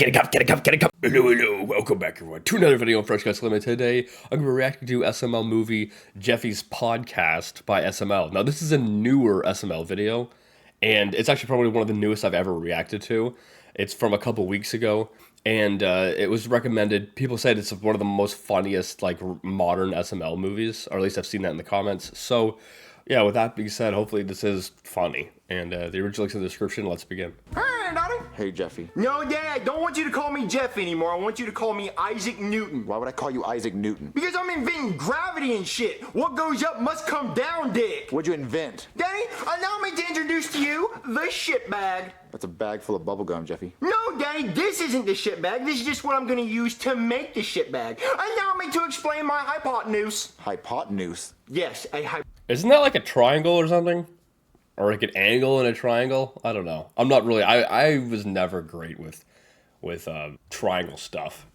Get a cup, get a cup, get a cup. Hello, hello. Welcome back, everyone, to another video on Fresh Cuts Limited. Today, I'm going to be reacting to SML movie Jeffy's podcast by SML. Now, this is a newer SML video, and it's actually probably one of the newest I've ever reacted to. It's from a couple weeks ago, and it was recommended. People said it's one of the most funniest, like, modern SML movies, or at least I've seen that in the comments. So, yeah, with that being said, hopefully this is funny. And the original link's in the description. Let's begin. Hey, Daddy. Hey, Jeffy. No, Dad, I don't want you to call me Jeff anymore. I want you to call me Isaac Newton. Why would I call you Isaac Newton? Because I'm inventing gravity and shit. What goes up must come down, Dick. What'd you invent? Daddy, allow me to introduce to you the shit bag. That's a bag full of bubblegum, Jeffy. No, Daddy, this isn't the shit bag. This is just what I'm going to use to make the shit bag. Allow me to explain my hypotenuse. Hypotenuse? Yes, Isn't that like a triangle or something? Or like an angle in a triangle? I don't know. I'm not really. I was never great with triangle stuff.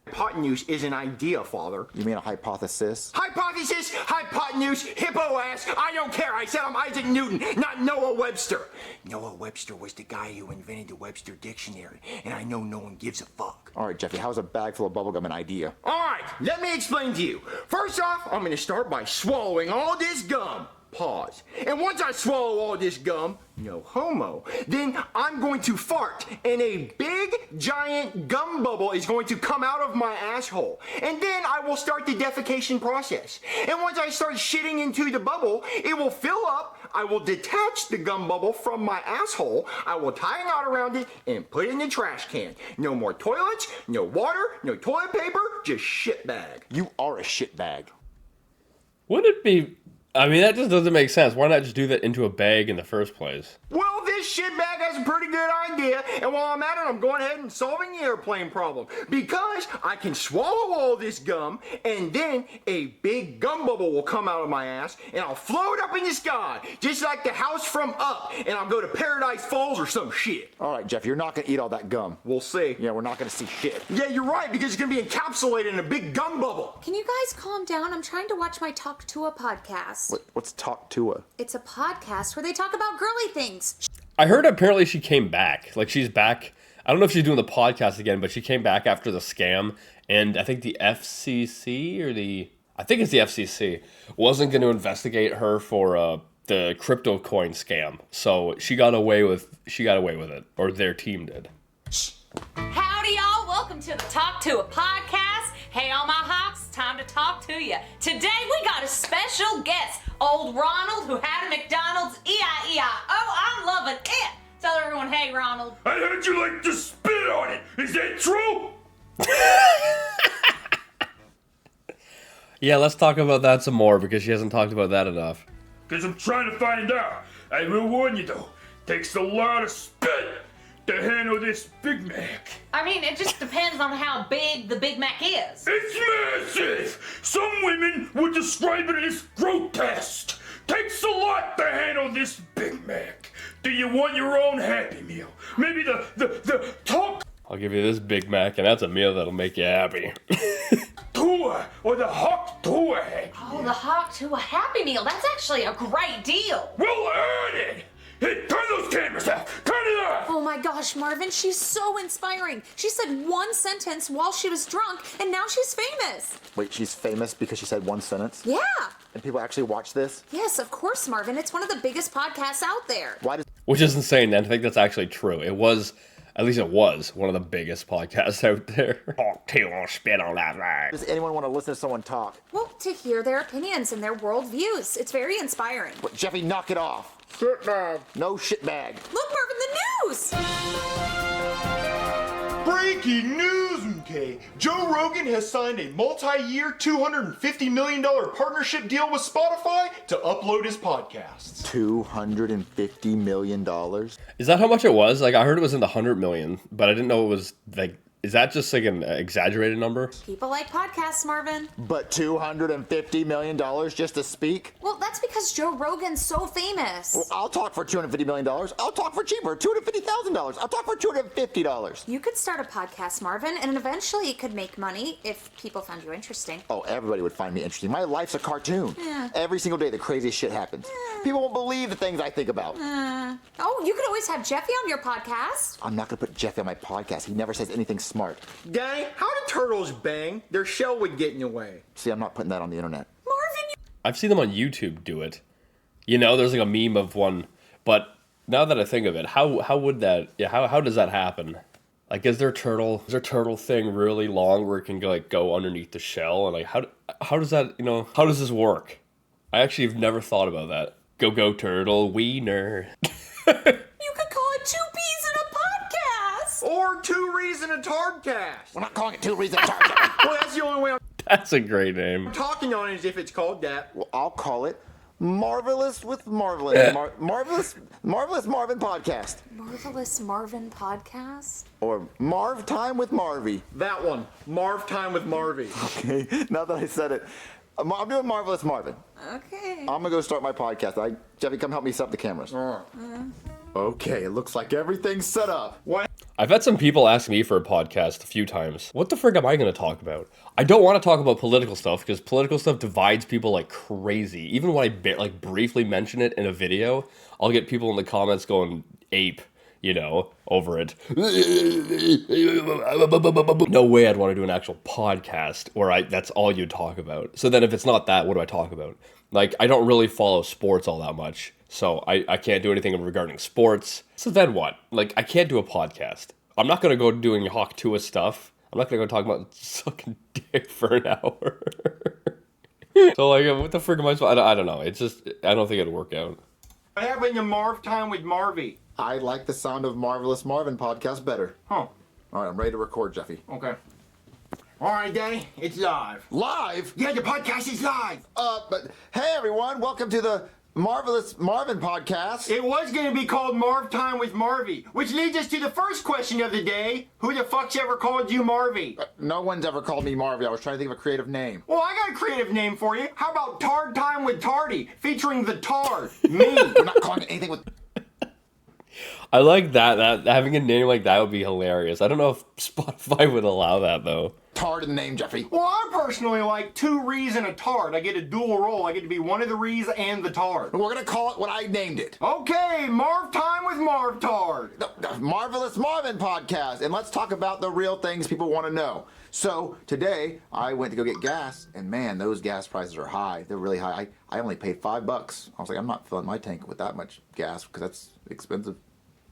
hypotenuse is an idea, Father. You mean a hypothesis? Hypothesis, hypotenuse, hippo ass. I don't care. I said I'm Isaac Newton, not Noah Webster. Noah Webster was the guy who invented the Webster Dictionary, and I know no one gives a fuck. All right, Jeffy, how's a bag full of bubblegum an idea? All right, let me explain to you. First off, I'm going to start by swallowing all this gum. Pause. And once I swallow all this gum, no homo, then I'm going to fart, and a big, giant gum bubble is going to come out of my asshole. And then I will start the defecation process. And once I start shitting into the bubble, it will fill up. I will detach the gum bubble from my asshole. I will tie a knot around it and put it in the trash can. No more toilets, no water, no toilet paper, just shit bag. You are a shit bag. Would it be... I mean, that just doesn't make sense. Why not just do that into a bag in the first place? Well, this shit bag has a pretty good idea, and while I'm at it, I'm going ahead and solving the airplane problem. Because I can swallow all this gum, and then a big gum bubble will come out of my ass, and I'll float up in the sky, just like the house from Up, and I'll go to Paradise Falls or some shit. All right, Jeff, you're not going to eat all that gum. We'll see. Yeah, we're not going to see shit. Yeah, you're right, because it's going to be encapsulated in a big gum bubble. Can you guys calm down? I'm trying to watch my Talk to a podcast. What's Talk to a? It's a podcast where they talk about girly things. I heard apparently she came back. Like, she's back. I don't know if she's doing the podcast again, but she came back after the scam. And I think the FCC I think it's the FCC wasn't going to investigate her for the crypto coin scam. So she got away with it, or their team did. Howdy, y'all. Welcome to the Talk to a podcast. Hey, all my hawks, time to talk to you. Today, we got a special guest, old Ronald, who had a McDonald's E-I-E-I-O. I'm loving it. Tell everyone, hey, Ronald. I heard you like to spit on it. Is that true? Yeah, let's talk about that some more, because she hasn't talked about that enough. Because I'm trying to find out. I will warn you, though. Takes a lot of spit to handle this Big Mac. I mean, it just depends on how big the Big Mac is. It's massive. Some women would describe it as grotesque. Takes a lot to handle this Big Mac. Do you want your own Happy Meal? Maybe the top I'll give you this Big Mac, and that's a meal that'll make you happy. tour or the hot tour Happy Oh, Meal? the hawk to a Happy Meal. That's actually a great deal. We'll earn it. Hey, turn those cameras off. Turn it off. Oh my gosh, Marvin, she's so inspiring. She said one sentence while she was drunk, and now she's famous. Wait, she's famous because she said one sentence? Yeah. And people actually watch this? Yes, of course, Marvin. It's one of the biggest podcasts out there. Why does Which is insane, and I think that's actually true. It was one of the biggest podcasts out there. Talk to spit on that rag. anyone want to listen to someone talk? Well, to hear their opinions and their worldviews. It's very inspiring. What, Jeffy, knock it off. Shit bag. No shit bag. Look, Marvin, the news! Breaking news, okay? Joe Rogan has signed a multi-year, $250 million partnership deal with Spotify to upload his podcasts. $250 million? Is that how much it was? Like, I heard it was in the 100 million, but I didn't know it was like Is that just like an exaggerated number? People like podcasts, Marvin. But $250 million just to speak? Well, that's because Joe Rogan's so famous. Well, I'll talk for $250 million. I'll talk for cheaper, $250,000. I'll talk for $250. You could start a podcast, Marvin, and eventually it could make money if people found you interesting. Oh, everybody would find me interesting. My life's a cartoon. Yeah. Every single day, the craziest shit happens. People won't believe the things I think about. Oh, you could always have Jeffy on your podcast. I'm not gonna put Jeffy on my podcast. He never says anything smart. Daddy, how do turtles bang? Their shell would get in the way. See, I'm not putting that on the internet. Marvin, I've seen them on YouTube do it. You know, there's like a meme of one, but now that I think of it, how would that? Yeah, how does that happen? Like, is their turtle thing really long where it can go underneath the shell? And like, how does that? You know, how does this work? I actually have never thought about that. Go turtle wiener. you could call it Two Peas in a Podcast. Or Two Reason a Tardcast. We're not calling it 2 reasons target. Well, that's the only way That's a great name. I'm talking on it is if it's called that. Well, I'll call it Marvelous with Marvelous. Marvelous Marvin Podcast. Marvelous Marvin Podcast. Or Marv Time with Marvy. That one. Marv Time with Marvy. Okay, now that I said it. I'm doing Marvelous Marvin. Okay. I'm gonna go start my podcast. Jeffy, come help me set up the cameras. Okay, it looks like everything's set up. What? I've had some people ask me for a podcast a few times. What the frick am I going to talk about? I don't want to talk about political stuff because political stuff divides people like crazy. Even when I briefly mention it in a video, I'll get people in the comments going ape, you know, over it. No way I'd want to do an actual podcast where that's all you talk about. So then if it's not that, what do I talk about? Like, I don't really follow sports all that much. So I can't do anything regarding sports. So then what? Like, I can't do a podcast. I'm not going to go doing Hawk Tua stuff. I'm not going to go talk about sucking dick for an hour. So, like, what the frick am I supposed I don't know. It's just, I don't think it'll work out. What happened to Marv Time with Marvy? I like the sound of Marvelous Marvin podcast better. Huh. All right, I'm ready to record, Jeffy. Okay. All right, Daddy, it's live. Live? Yeah, the podcast is live. But hey, everyone, welcome to the Marvelous Marvin podcast. It was going to be called Marv Time with Marvy, which leads us to the first question of the day. Who the fuck's ever called you Marvy? No one's ever called me Marvy. I was trying to think of a creative name. Well, I got a creative name for you. How about Tard Time with Tardy, featuring the Tard, me? We're not calling it anything with... I like that having a name like that would be hilarious. I don't know if Spotify would allow that, though. Tard in the name, Jeffy. Well, I personally like 2 Rees and a Tard. I get a dual role. I get to be one of the Rees and the Tard. We're gonna call it what I named it. Okay, Marv Time with Marv Tard. The Marvelous Marvin podcast. And let's talk about the real things people want to know. So today I went to go get gas, and man, those gas prices are high. They're really high. I only paid $5. I was like, I'm not filling my tank with that much gas because that's expensive.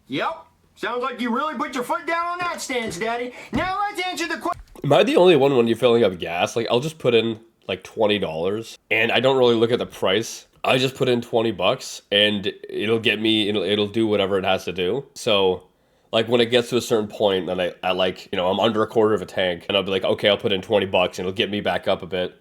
Yep. Sounds like you really put your foot down on that stance, Daddy. Now let's answer the question. Am I the only one when you're filling up gas? Like, I'll just put in like $20 and I don't really look at the price. I just put in $20 and it'll get me, it'll do whatever it has to do. So like when it gets to a certain point and I like, you know, I'm under a quarter of a tank and I'll be like, okay, I'll put in $20 and it'll get me back up a bit.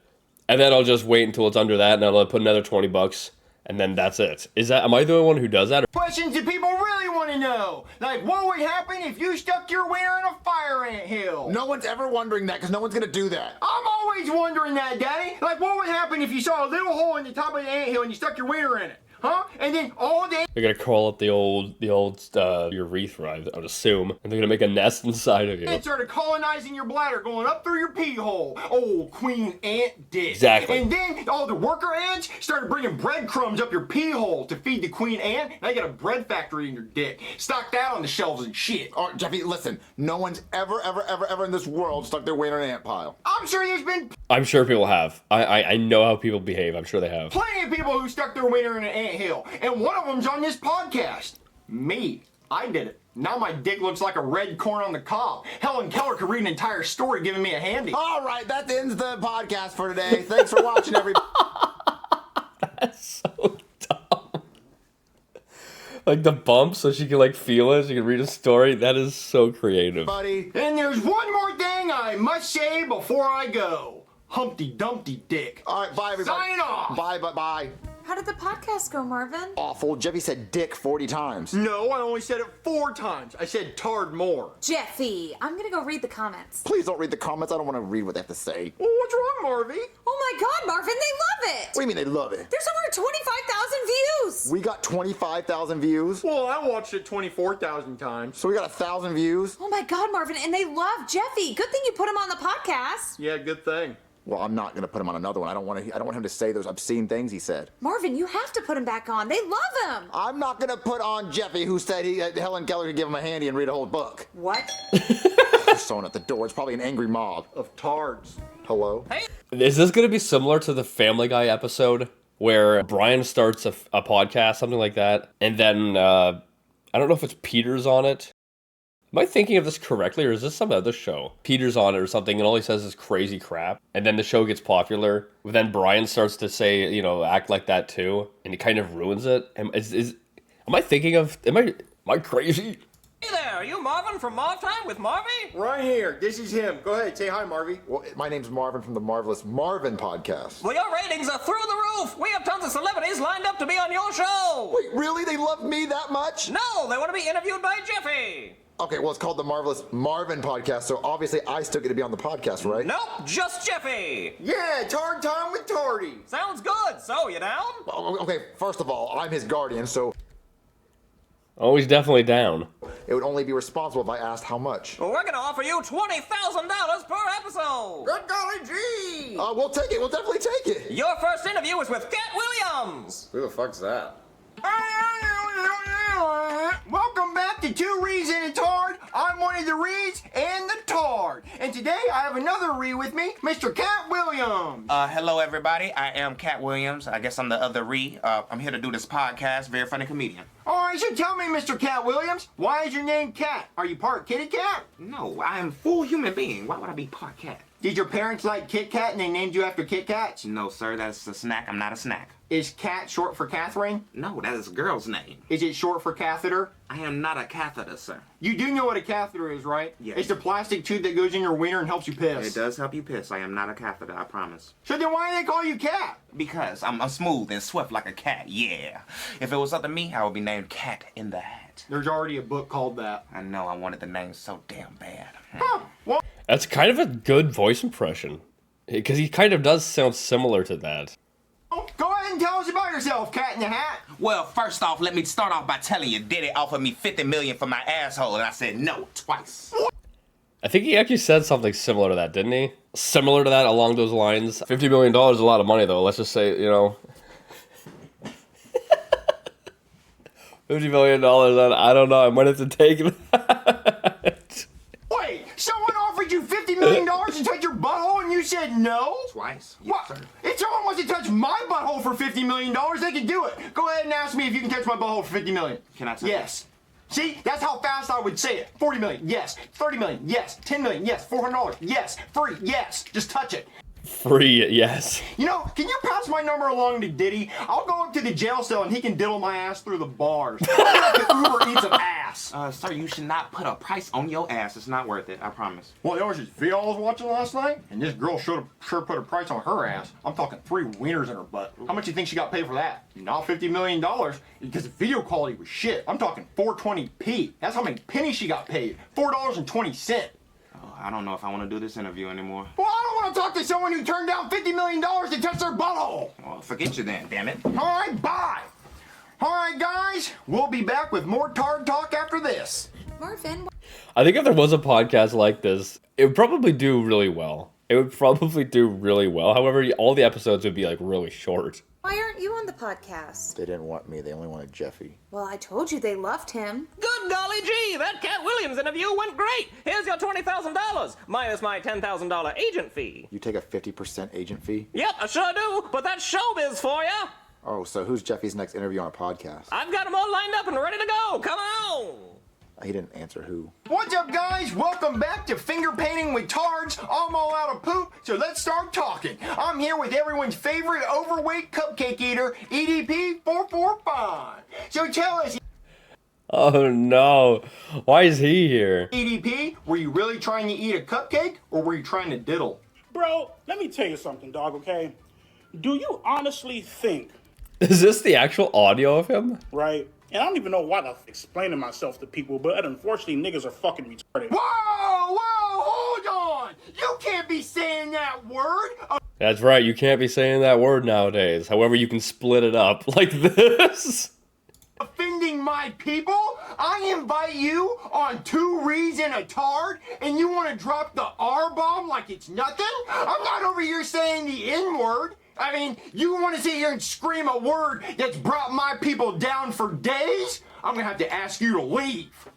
And then I'll just wait until it's under that and I'll put another $20 and then that's it. Am I the only one who does that? Questions that people really want to know. Like, what would happen if you stuck your wiener in a fire ant hill? No one's ever wondering that because no one's gonna do that. I'm always wondering that, Daddy. Like, what would happen if you saw a little hole in the top of the ant hill and you stuck your wiener in it? Huh? And then all the They're gonna crawl up the old urethra, I would assume, and they're gonna make a nest inside of you. ants started colonizing your bladder, going up through your pee hole. Oh, queen ant dick. Exactly. And then all the worker ants started bringing breadcrumbs up your pee hole to feed the queen ant. Now you got a bread factory in your dick. Stock that on the shelves and shit. All right, Jeffy, listen. No one's ever in this world stuck their wiener in an ant pile. I'm sure there's been I'm sure people have. I know how people behave. I'm sure they have. plenty of people who stuck their wiener in an anthill, and one of them's on this podcast. Me. I did it. Now my dick looks like a red corn on the cob. Helen Keller could read an entire story giving me a handy. All right, that ends the podcast for today. Thanks for watching, everybody. That's so dumb. Like the bump so she can like feel it, she can read a story. That is so creative. Buddy. And there's one more thing I must say before I go. Humpty Dumpty Dick. All right, bye, everybody. Sign off. Bye. How did the podcast go, Marvin? Awful. Jeffy said dick 40 times. No, I only said it 4 times. I said tard more. Jeffy, I'm gonna go read the comments. Please don't read the comments. I don't want to read what they have to say. Well, what's wrong, Marvy? Oh my God, Marvin, they love it! What do you mean they love it? There's over 25,000 views! We got 25,000 views. Well, I watched it 24,000 times. So we got 1,000 views. Oh my God, Marvin, and they love Jeffy. Good thing you put him on the podcast. Yeah, good thing. Well, I'm not gonna put him on another one. I don't want him to say those obscene things he said. Marvin, you have to put him back on. They love him. I'm not gonna put on Jeffy, who said Helen Keller could give him a handy and read a whole book. What? There's someone at the door. It's probably an angry mob. Of tards. Hello? Is this going to be similar to the Family Guy episode where Brian starts a podcast, something like that, and then I don't know if it's Peter's on it. Am I thinking of this correctly, or is this some other show? Peter's on it or something, and all he says is crazy crap, and then the show gets popular. But then Brian starts to say, act like that too, and he kind of ruins it. Am I thinking of? Am I crazy? Hey there, are you Marvin from Marv Time with Marvy? Right here. This is him. Go ahead. Say hi, Marvy. Well, my name's Marvin from the Marvelous Marvin podcast. Well, your ratings are through the roof. We have tons of celebrities lined up to be on your show. Wait, really? They love me that much? No, they want to be interviewed by Jeffy. Okay, well, it's called the Marvelous Marvin podcast, so obviously I still get to be on the podcast, right? Nope, just Jeffy. Yeah, tard time with Tardy. Sounds good. So, you down? Oh, okay, first of all, I'm his guardian, so Oh, he's definitely down. it would only be responsible if I asked how much. Well, we're going to offer you $20,000 per episode. Good golly gee. We'll take it. We'll definitely take it. Your first interview is with Cat Williams. Who the fuck's that? Welcome back to Two Reeds and a Tard. I'm one of the Reeds and the Tard. And today I have another Reed with me, Mr. Cat Williams. Hello, everybody. I am Cat Williams. I guess I'm the other Ree. I'm here to do this podcast. Very funny comedian. All right, so tell me, Mr. Cat Williams, why is your name Cat? Are you part kitty cat? No, I am full human being. Why would I be part cat? Did your parents like Kit Kat and they named you after Kit Kats? No, sir. That's a snack. I'm not a snack. Is Cat short for Catherine? No, that is a girl's name. Is it short for catheter? I am not a catheter, sir. You do know what a catheter is, right? Yes. It's the plastic tube that goes in your wiener and helps you piss. It does help you piss. I am not a catheter. I promise. So then why do they call you Cat? Because I'm smooth and swift like a cat. Yeah. If it was up to me, I would be named Cat in the Hat. There's already a book called that. I know. I wanted the name so damn bad. Huh. Well, That's kind of a good voice impression. Because he kind of does sound similar to that. go ahead and tell us about yourself, Cat in the Hat. Well, first off, let me start off by telling you, Diddy offered me $50 million for my asshole, and I said no twice. I think he actually said something similar to that, didn't he? Similar to that, along those lines. $50 million is a lot of money, though. Let's just say, $50 million, I don't know. I might have to take that. Wait, someone offered you $50 million to touch your butthole and you said no? Twice? What? Yes, sir. If someone wants to touch my butthole for $50 million, they can do it. Go ahead and ask me if you can touch my butthole for $50 million. Can I touch Yes. See, that's how fast I would say it. 40 million, yes. 30 million, yes. 10 million, yes. $400, yes. Free, yes. Just touch it. Free, yes. You know, can you pass my number along to Diddy? I'll go up to the jail cell and he can diddle my ass through the bars. Like the Uber Eats of ass. Sir, you should not put a price on your ass. It's not worth it, I promise. Well, there was this video I was watching last night, and this girl sure put a price on her ass. I'm talking 3 wieners in her butt. How much do you think she got paid for that? Not $50 million, because the video quality was shit. I'm talking 420p. That's how many pennies she got paid. $4.20. Oh, I don't know if I want to do this interview anymore. Well, I don't want to talk to someone who turned down $50 million to touch their butthole. Well, forget you then, damn it. All right, bye. All right, guys, we'll be back with more Tard Talk after this. Marvin, I think if there was a podcast like this, it would probably do really well. However, all the episodes would be like really short. why aren't you on the podcast? They didn't want me. They only wanted Jeffy. Well, I told you they loved him. Good golly gee, that Cat Williams interview went great. Here's your $20,000, minus my $10,000 agent fee. You take a 50% agent fee? Yep, I sure do, but that's showbiz for ya. Oh, so who's Jeffy's next interview on a podcast? I've got them all lined up and ready to go. Come on. He didn't answer who. What's up, guys? Welcome back to Finger Painting with Tards. I'm all out of poop, so let's start talking. I'm here with everyone's favorite overweight cupcake eater, EDP 445. So tell us, Oh no. Why is he here? EDP, were you really trying to eat a cupcake, or were you trying to diddle? Bro, let me tell you something, dog, okay? Do you honestly think Is this the actual audio of him? Right? And I don't even know why I'm explaining myself to people, but unfortunately, niggas are fucking retarded. Whoa, hold on! You can't be saying that word! That's right, you can't be saying that word nowadays. However, you can split it up like this. Offending my people? I invite you on 2 Rees and a Tard, and you want to drop the R-bomb like it's nothing? I'm not over here saying the N-word. I mean, you want to sit here and scream a word that's brought my people down for days? I'm going to have to ask you to leave.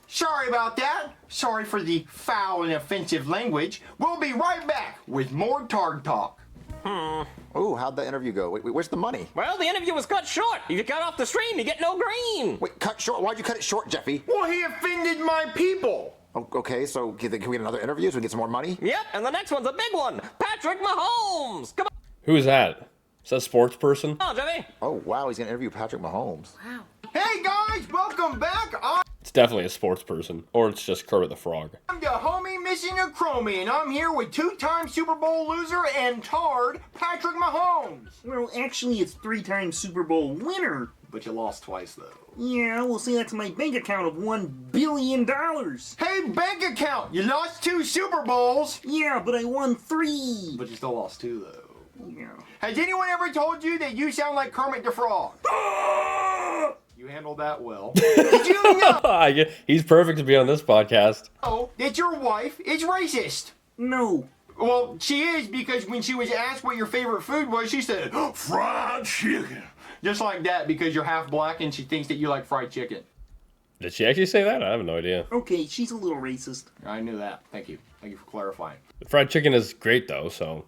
Sorry about that. Sorry for the foul and offensive language. We'll be right back with more Tard Talk. Ooh, how'd the interview go? Wait, where's the money? Well, the interview was cut short. If you cut off the stream, you get no green. Wait, cut short? Why'd you cut it short, Jeffy? Well, he offended my people. Oh, okay, so can we get another interview so we get some more money? Yep, and the next one's a big one. Patrick Mahomes. Come Who is that? Is that a sports person? on, Jeffy. Oh, wow, he's gonna interview Patrick Mahomes. Wow. Hey guys, welcome back. It's definitely a sports person. Or it's just Kermit the Frog. I'm the homie missing a chromie, and I'm here with 2-time Super Bowl loser and Tard, Patrick Mahomes. Well, actually, it's 3-time Super Bowl winner. But you lost twice, though. Yeah, we'll say that's my bank account of $1 billion. Hey, bank account, you lost 2 Super Bowls. Yeah, but I won 3. But you still lost 2, though. Yeah. Has anyone ever told you that you sound like Kermit the Frog? You handled that well. Did you know He's perfect to be on this podcast. that your wife is racist? No. Well, she is, because when she was asked what your favorite food was, she said, Fried chicken. just like that, because you're half black and she thinks that you like fried chicken. Did she actually say that? I have no idea. Okay, she's a little racist. I knew that. Thank you. Thank you for clarifying. Fried chicken is great though, so...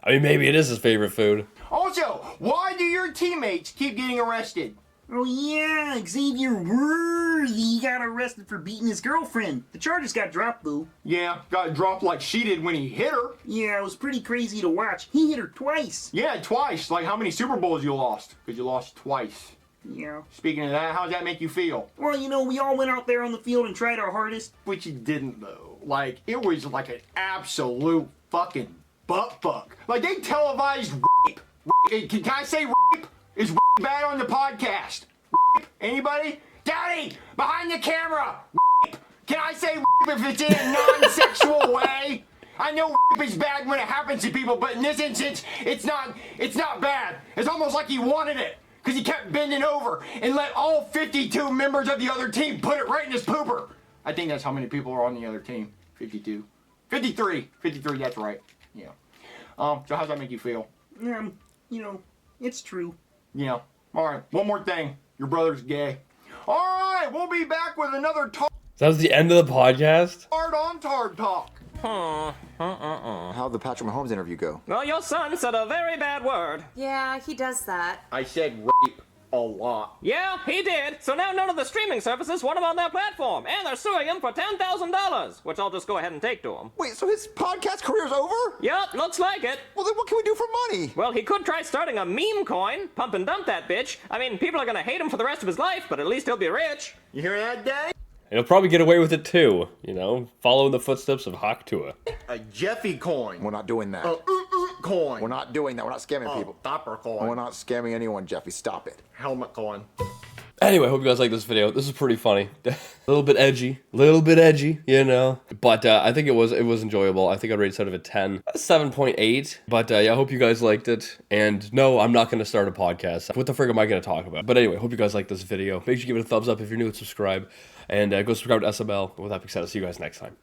I mean, maybe it is his favorite food. Also, why do your teammates keep getting arrested? Oh yeah, Xavier Worthy got arrested for beating his girlfriend. The charges got dropped though. Yeah, got dropped like she did when he hit her. Yeah, it was pretty crazy to watch. He hit her twice. Yeah, twice. Like how many Super Bowls you lost? Because you lost twice. Yeah. Speaking of that, how does that make you feel? Well, you know, we all went out there on the field and tried our hardest. But you didn't, though. Like, it was like an absolute fucking butt fuck. Like, they televised rape. Can I say rape? Is rape bad on the podcast? Rape? Anybody? Daddy, behind the camera. Rape. Can I say rape if it's in a non-sexual way? I know rape is bad when it happens to people, but in this instance, it's not bad. It's almost like he wanted it, because he kept bending over and let all 52 members of the other team put it right in his pooper. I think that's how many people are on the other team. 52. 53. 53, that's right. Yeah. So how's that make you feel? You know, it's true. Yeah. Alright, one more thing. Your brother's gay. Alright, we'll be back with another That was the end of the podcast? Tard on Tard Talk. How'd the Patrick Mahomes interview go? Well, your son said a very bad word. Yeah, he does that. I said rape a lot. Yeah, he did. So now none of the streaming services want him on their platform, and they're suing him for $10,000, which I'll just go ahead and take to him. Wait, so his podcast career's over? Yup, looks like it. Well, then what can we do for money? Well, he could try starting a meme coin, pump and dump that bitch. I mean, people are gonna hate him for the rest of his life, but at least he'll be rich. You hear that, Dad? And he'll probably get away with it too, you know, following the footsteps of Hawk Tua. A Jeffy coin. We're not doing that. Coin. We're not doing that. We're not scamming people. Stopper coin. We're not scamming anyone, Jeffy. Stop it. Helmet coin. Anyway, hope you guys like this video. This is pretty funny. A little bit edgy, you know. But I think it was enjoyable. I think I'd rate it out of a 10. 7.8. But yeah, I hope you guys liked it. And no, I'm not going to start a podcast. What the frick am I going to talk about? But anyway, hope you guys like this video. Make sure you give it a thumbs up if you're new and subscribe. And go subscribe to SML. With that being said, I'll see you guys next time.